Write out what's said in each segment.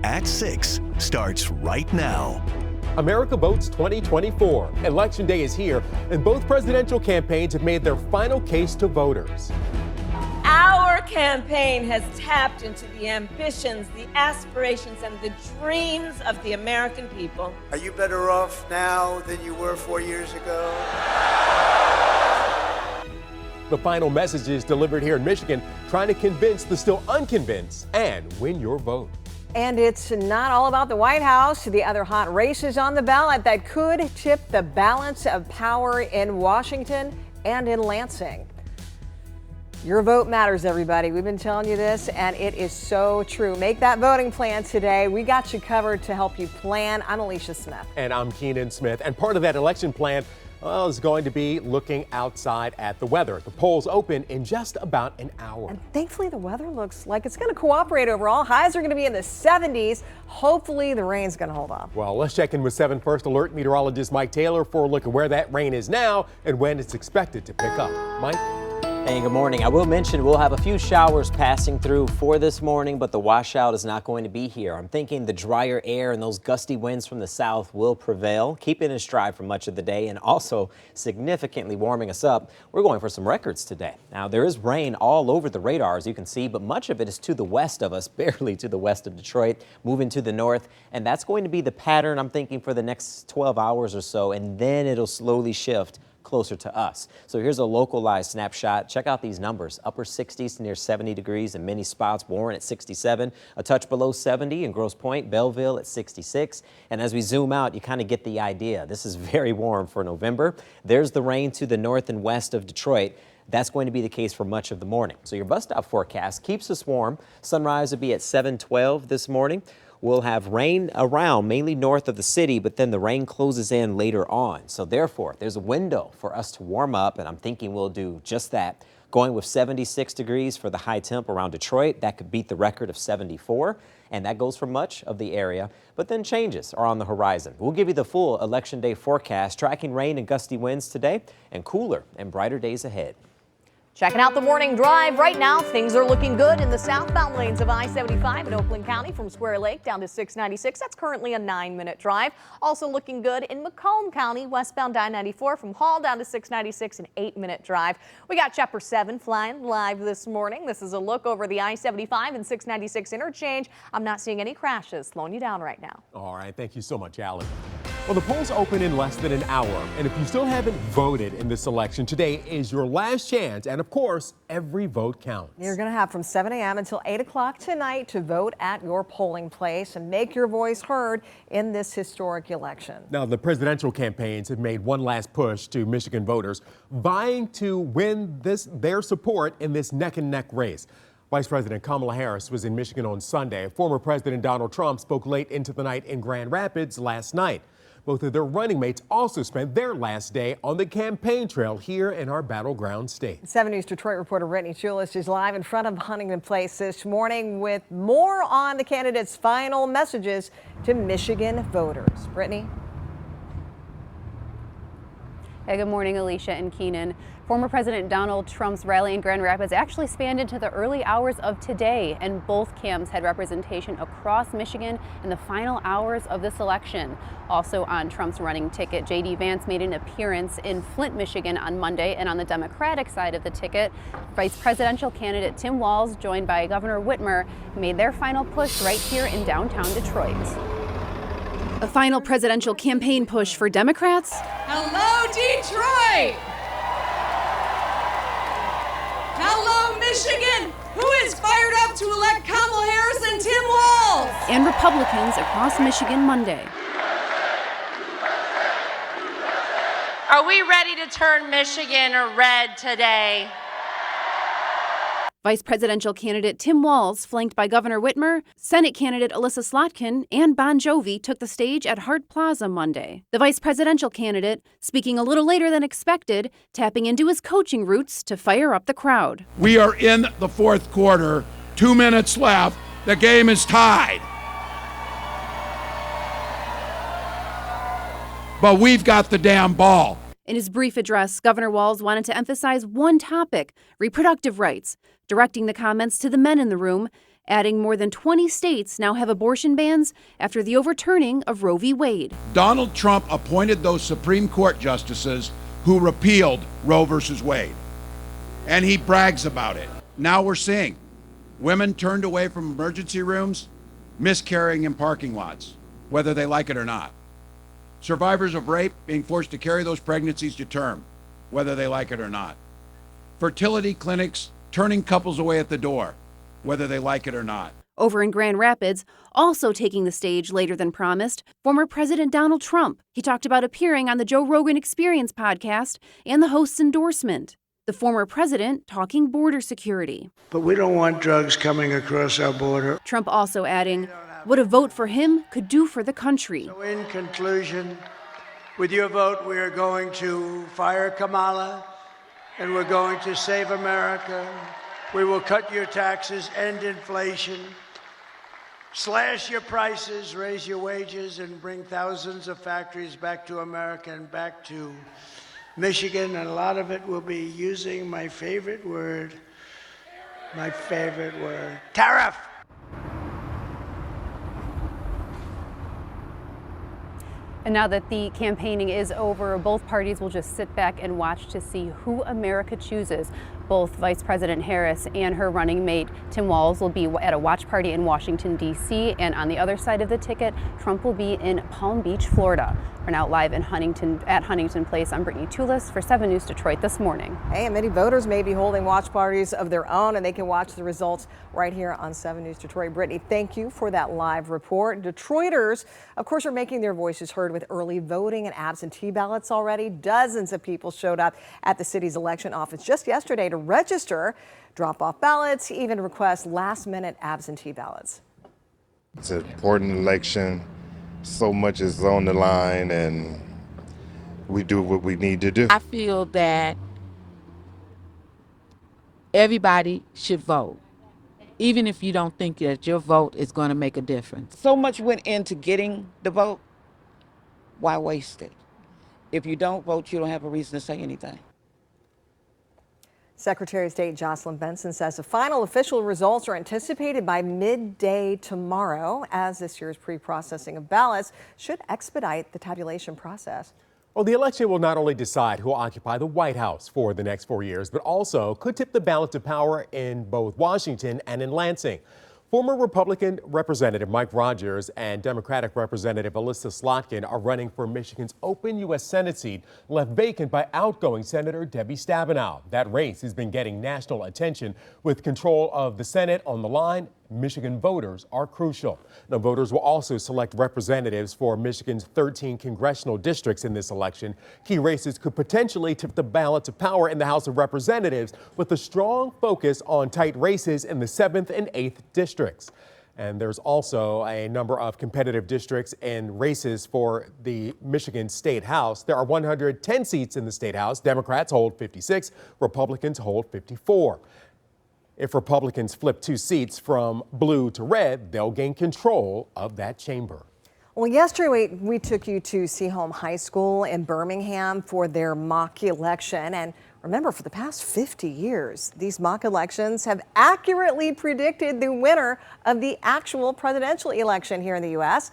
at 6 starts right now. America Votes 2024. Election Day is here, and both presidential campaigns have made their final case to voters. Our campaign has tapped into the ambitions, the aspirations, and the dreams of the American people. Are you better off now than you were 4 years ago? The final messages delivered here in Michigan, trying to convince the still unconvinced and win your vote. And it's not all about the White House. The other hot races on the ballot that could tip the balance of power in Washington and in Lansing. Your vote matters, everybody. We've been telling you this, and it is so true. Make that voting plan today. We got you covered to help you plan. I'm Alicia Smith. And I'm Keenan Smith. And part of that election plan is going to be looking outside at the weather. The polls open in just about an hour. And thankfully, the weather looks like it's going to cooperate overall. Highs are going to be in the 70s. Hopefully, the rain's going to hold off. Well, let's check in with 7 First Alert meteorologist Mike Taylor for a look at where that rain is now and when it's expected to pick up. Mike? Hey, good morning. I will mention we'll have a few showers passing through for this morning, but the washout is not going to be here. I'm thinking the drier air and those gusty winds from the south will prevail, keeping us dry for much of the day and also significantly warming us up. We're going for some records today. Now, there is rain all over the radar, as you can see, but much of it is to the west of us, barely to the west of Detroit, moving to the north. And that's going to be the pattern, I'm thinking, for the next 12 hours or so, and then it'll slowly shift closer to us. So here's a localized snapshot. Check out these numbers. Upper 60s to near 70 degrees in many spots. Warren at 67, a touch below 70 in Grosse Pointe, Belleville at 66. And as we zoom out, you kind of get the idea. This is very warm for November. There's the rain to the north and west of Detroit. That's going to be the case for much of the morning. So your bus stop forecast keeps us warm. Sunrise will be at 7:12 this morning. We'll have rain around, mainly north of the city, but then the rain closes in later on. So therefore, there's a window for us to warm up, and I'm thinking we'll do just that. Going with 76 degrees for the high temp around Detroit. That could beat the record of 74, and that goes for much of the area. But then changes are on the horizon. We'll give you the full Election Day forecast, tracking rain and gusty winds today, and cooler and brighter days ahead. Checking out the morning drive right now. Things are looking good in the southbound lanes of I-75 in Oakland County from Square Lake down to 696. That's currently a 9-minute drive. Also looking good in Macomb County, westbound I-94 from Hall down to 696, an 8-minute drive. We got Chapter 7 flying live this morning. This is a look over the I-75 and 696 interchange. I'm not seeing any crashes slowing you down right now. All right, thank you so much, Alan. Well, the polls open in less than an hour, and if you still haven't voted in this election, today is your last chance, and of course, every vote counts. You're going to have from 7 a.m. until 8 o'clock tonight to vote at your polling place and make your voice heard in this historic election. Now, the presidential campaigns have made one last push to Michigan voters, vying to win their support in this neck-and-neck race. Vice President Kamala Harris was in Michigan on Sunday. Former President Donald Trump spoke late into the night in Grand Rapids last night. Both of their running mates also spent their last day on the campaign trail here in our battleground state. 7 News Detroit reporter Brittany Chulis is live in front of Huntington Place this morning with more on the candidates' final messages to Michigan voters. Brittany? Hey, good morning, Alicia and Keenan. Former President Donald Trump's rally in Grand Rapids actually spanned into the early hours of today, and both camps had representation across Michigan in the final hours of this election. Also on Trump's running ticket, J.D. Vance made an appearance in Flint, Michigan on Monday, and on the Democratic side of the ticket, Vice Presidential candidate Tim Walz, joined by Governor Whitmer, made their final push right here in downtown Detroit. A final presidential campaign push for Democrats. Hello, Detroit! Hello, Michigan! Who is fired up to elect Kamala Harris and Tim Walz? And Republicans across Michigan Monday. Are we ready to turn Michigan red today? Vice presidential candidate Tim Walz, flanked by Governor Whitmer, Senate candidate Alyssa Slotkin, and Bon Jovi took the stage at Hart Plaza Monday. The vice presidential candidate, speaking a little later than expected, tapping into his coaching roots to fire up the crowd. We are in the fourth quarter, 2 minutes left, the game is tied. But we've got the damn ball. In his brief address, Governor Walz wanted to emphasize one topic, reproductive rights, directing the comments to the men in the room adding more than 20 states now have abortion bans after the overturning of Roe v. Wade. Donald Trump appointed those Supreme Court justices who repealed Roe versus Wade. And he brags about it. Now we're seeing women turned away from emergency rooms, miscarrying in parking lots, whether they like it or not. Survivors of rape being forced to carry those pregnancies to term, whether they like it or not. Fertility clinics turning couples away at the door, whether they like it or not. Over in Grand Rapids, also taking the stage later than promised, former President Donald Trump. He talked about appearing on the Joe Rogan Experience podcast and the host's endorsement. The former president talking border security. But we don't want drugs coming across our border. Trump also adding what a vote for him could do for the country. So in conclusion, with your vote, we are going to fire Kamala and we're going to save America. We will cut your taxes, end inflation, slash your prices, raise your wages, and bring thousands of factories back to America and back to Michigan. And a lot of it will be using my favorite word, tariff. And now that the campaigning is over, both parties will just sit back and watch to see who America chooses. Both Vice President Harris and her running mate, Tim Walz, will be at a watch party in Washington, D.C. And on the other side of the ticket, Trump will be in Palm Beach, Florida. We're now live in Huntington Place. I'm Brittany Toulis for 7 News Detroit this morning. Hey, and many voters may be holding watch parties of their own, and they can watch the results right here on 7 News Detroit. Brittany, thank you for that live report. Detroiters, of course, are making their voices heard with early voting and absentee ballots already. Dozens of people showed up at the city's election office just yesterday to register, drop off ballots, even request last-minute absentee ballots. It's an important election. So much is on the line, and we do what we need to do. I feel that everybody should vote, even if you don't think that your vote is going to make a difference. So much went into getting the vote. Why waste it? If you don't vote, you don't have a reason to say anything. Secretary of State Jocelyn Benson says the final official results are anticipated by midday tomorrow, as this year's pre-processing of ballots should expedite the tabulation process. Well, the election will not only decide who will occupy the White House for the next 4 years, but also could tip the balance of power in both Washington and in Lansing. Former Republican Representative Mike Rogers and Democratic Representative Alyssa Slotkin are running for Michigan's open U.S. Senate seat left vacant by outgoing Senator Debbie Stabenow. That race has been getting national attention. With control of the Senate on the line, Michigan voters are crucial. Now, voters will also select representatives for Michigan's 13 congressional districts in this election. Key races could potentially tip the balance of power in the House of Representatives, with a strong focus on tight races in the 7th and 8th districts. And there's also a number of competitive districts and races for the Michigan State House. There are 110 seats in the State House. Democrats hold 56, Republicans hold 54. If Republicans flip 2 seats from blue to red, they'll gain control of that chamber. Well, yesterday we took you to Seaholm High School in Birmingham for their mock election. And remember, for the past 50 years, these mock elections have accurately predicted the winner of the actual presidential election here in the U.S.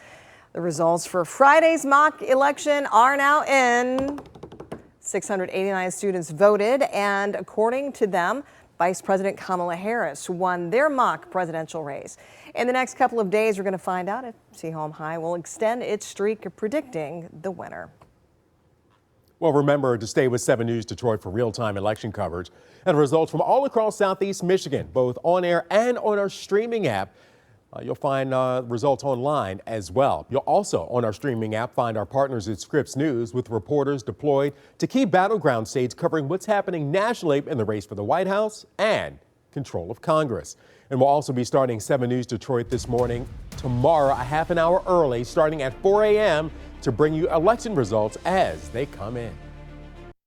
The results for Friday's mock election are now in. 689 students voted, and according to them, Vice President Kamala Harris won their mock presidential race. In the next couple of days, we're going to find out if Seaholm High will extend its streak of predicting the winner. Well, remember to stay with 7 News Detroit for real-time election coverage and results from all across Southeast Michigan, both on air and on our streaming app. You'll find results online as well. You'll also, on our streaming app, find our partners at Scripps News with reporters deployed to key battleground states covering what's happening nationally in the race for the White House and control of Congress. And we'll also be starting 7 News Detroit this morning, tomorrow, a half an hour early, starting at 4 a.m. to bring you election results as they come in.